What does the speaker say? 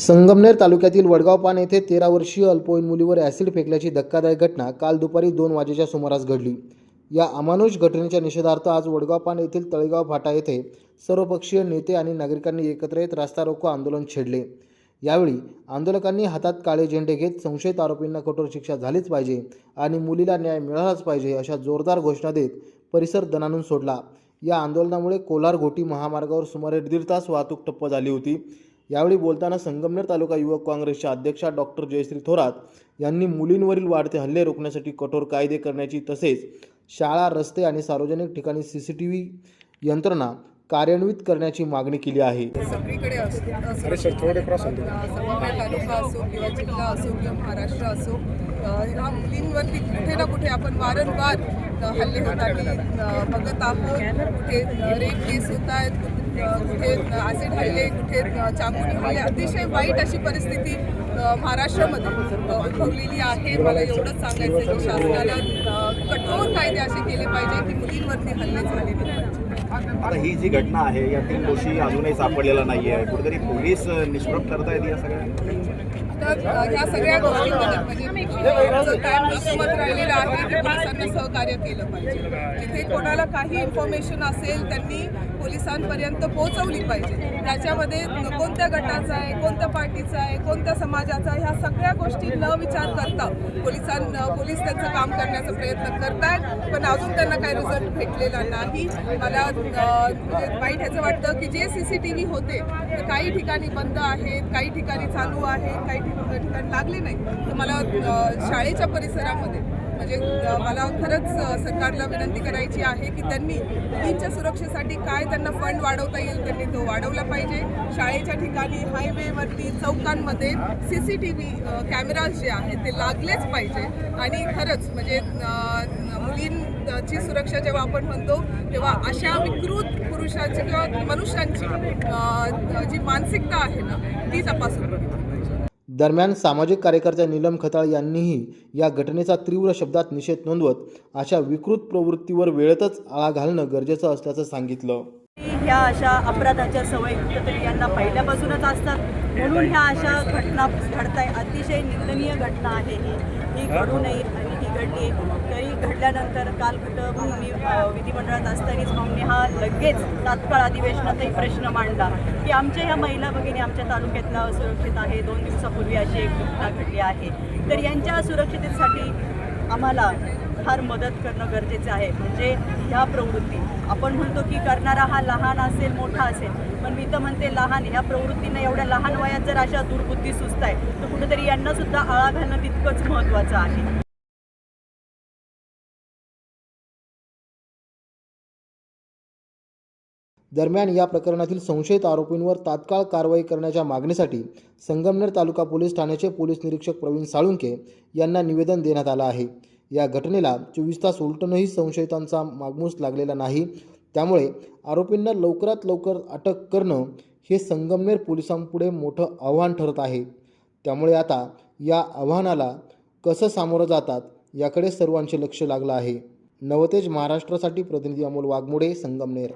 संगमनेर तालुक्यातील वडगावपान येथे 13 वर्षीय अल्पवयीन मुलीवर ॲसिड फेकल्याची धक्कादायक घटना काल दुपारी 2 वाजेच्या सुमारास घडली। या अमानुष घटनेच्या निषेधार्थ आज वडगावपान येथील तळेगाव फाटा येथे सर्वपक्षीय नेते आणि नागरिकांनी एकत्र येत रास्ता रोको आंदोलन छेडले। यावेळी आंदोलकांनी हातात काळे झेंडे घेत संशयित आरोपींना कठोर शिक्षा झालीच पाहिजे आणि मुलीला न्याय मिळालाच पाहिजे अशा जोरदार घोषणा देत परिसर दणाणून सोडला। या आंदोलनामुळे कोलार-घोटी महामार्गावर सुमारे 1.5 तास वाहतूक ठप्प झाली होती। यावेळी बोलताना संगमनेर तालुका युवक काँग्रेसच्या अध्यक्षा डॉक्टर जयश्री थोरात यांनी मुलींवरील वाढते हल्ले रोखण्यासाठी कठोर कायदे करण्याची तसेच शाळा, रस्ते आणि सार्वजनिक ठिकाणी सीसीटीव्ही यंत्रणा कार्यान्वित करण्याची मागणी केली आहे। सगळीकडे तालुका असो किंवा जिल्हा असो किंवा महाराष्ट्र असो, ह्या मुलींवरती कुठे ना कुठे आपण वारंवार हल्ले होताना बघत आहोत। कुठे रेप केस होत आहेत, कुठे ॲसिड हल्ले, कुठे चाकूने हल्ले, अतिशय वाईट अशी परिस्थिती महाराष्ट्रामध्ये उद्भवलेली आहे। मला एवढंच सांगायचं आहे की शासनाला कठोर कायदे असे केले पाहिजे की मुलींवरती हल्ले झाले नाही। आता ही जी घटना आहे यातील दोषी अजूनही सापडलेला नाही आहे, कुठेतरी पोलीस निष्प्रभ करतायत या सगळ्या। तर ह्या सगळ्या गोष्टींमध्ये म्हणजे काम असमत राहिलेलं आहे की पोलिसांना सहकार्य केलं पाहिजे। जिथे कोणाला काही इन्फॉर्मेशन असेल त्यांनी पोलिसांपर्यंत पोहोचवली पाहिजे। त्याच्यामध्ये कोणत्या गटाचा आहे, कोणत्या पार्टीचा आहे, कोणत्या समाजाचा, ह्या सगळ्या गोष्टी न विचार करता पोलीस त्यांचं काम करण्याचा प्रयत्न करतायत, पण अजून त्यांना काही रिझल्ट भेटलेला नाही। मला म्हणजे वाईट ह्याचं वाटतं की जे CCTV होते ते काही ठिकाणी बंद आहेत, काही ठिकाणी चालू आहेत, काही ठिकाणी लागले नाही। तर मला शाळेच्या परिसरामध्ये म्हणजे मला खरंच सरकारला विनंती करायची आहे की त्यांनी मुलींच्या सुरक्षेसाठी काय त्यांना फंड वाढवता येईल त्यांनी तो वाढवला पाहिजे। शाळेच्या ठिकाणी, हायवेवरती, चौकांमध्ये CCTV कॅमेराज जे आहेत ते लागलेच पाहिजे। आणि खरंच म्हणजे मुलींची सुरक्षा जेव्हा आपण म्हणतो तेव्हा अशा विकृत पुरुषांची किंवा मनुष्यांची जी मानसिकता आहे ना ती तपासून बघितली पाहिजे। दरम्यान सामाजिक कार्यकर्त्या नीलम खताळ यांनीही या घटनेचा तीव्र शब्दात निषेध नोंदवत अशा विकृत प्रवृत्तीवर वेळेतच आळा घालणं गरजेचं असल्याचं सांगितलं। ह्या अशा अपराधाच्या सवयी कुठेतरी यांना पहिल्यापासूनच असतात, म्हणून ह्या अशा घटना घडताय। अतिशय निंदनीय घटना आहे ही घडू नये आणि ही घडली। तरी घडल्यानंतर काल कुठं मी विधिमंडळात असतानाच भाऊंनी हा लगेच तात्काळ अधिवेशनातही प्रश्न मांडला की आमच्या ह्या महिला भगिनी आमच्या तालुक्यातल्या असुरक्षित आहे। 2 दिवसापूर्वी अशी एक घटना घडली आहे, तर यांच्या सुरक्षिततेसाठी आम्हाला फार मदत करणं गरजेचं आहे। म्हणजे ह्या प्रवृत्ती आपण म्हणतो की करणारा हा लहान असेल मोठा असेल, पण मी तर म्हणते लहान ह्या प्रवृत्तींना एवढ्या लहान वयात जर अशा दुर्बुद्धी सुचताय तर कुठेतरी यांना सुद्धा आळा घालणं तितकंच महत्त्वाचं आहे। दरम्यान या प्रकरणातील संशयित आरोपींवर तात्काळ कारवाई करण्याच्या मागणीसाठी संगमनेर तालुका पोलीस ठाण्याचे पोलीस निरीक्षक प्रवीण साळुंके यांना निवेदन देण्यात आलं आहे। या घटनेला 24 तास उलटूनही संशयितांचा मागमूस लागलेला नाही, त्यामुळे आरोपींना लवकरात लवकर अटक करणं हे संगमनेर पोलिसांपुढे मोठं आव्हान ठरत आहे। त्यामुळे आता या आव्हानाला कसं सामोरं जातात याकडे सर्वांचे लक्ष लागलं आहे। नवतेज महाराष्ट्रासाठी प्रतिनिधी अमोल वाघमोडे, संगमनेर।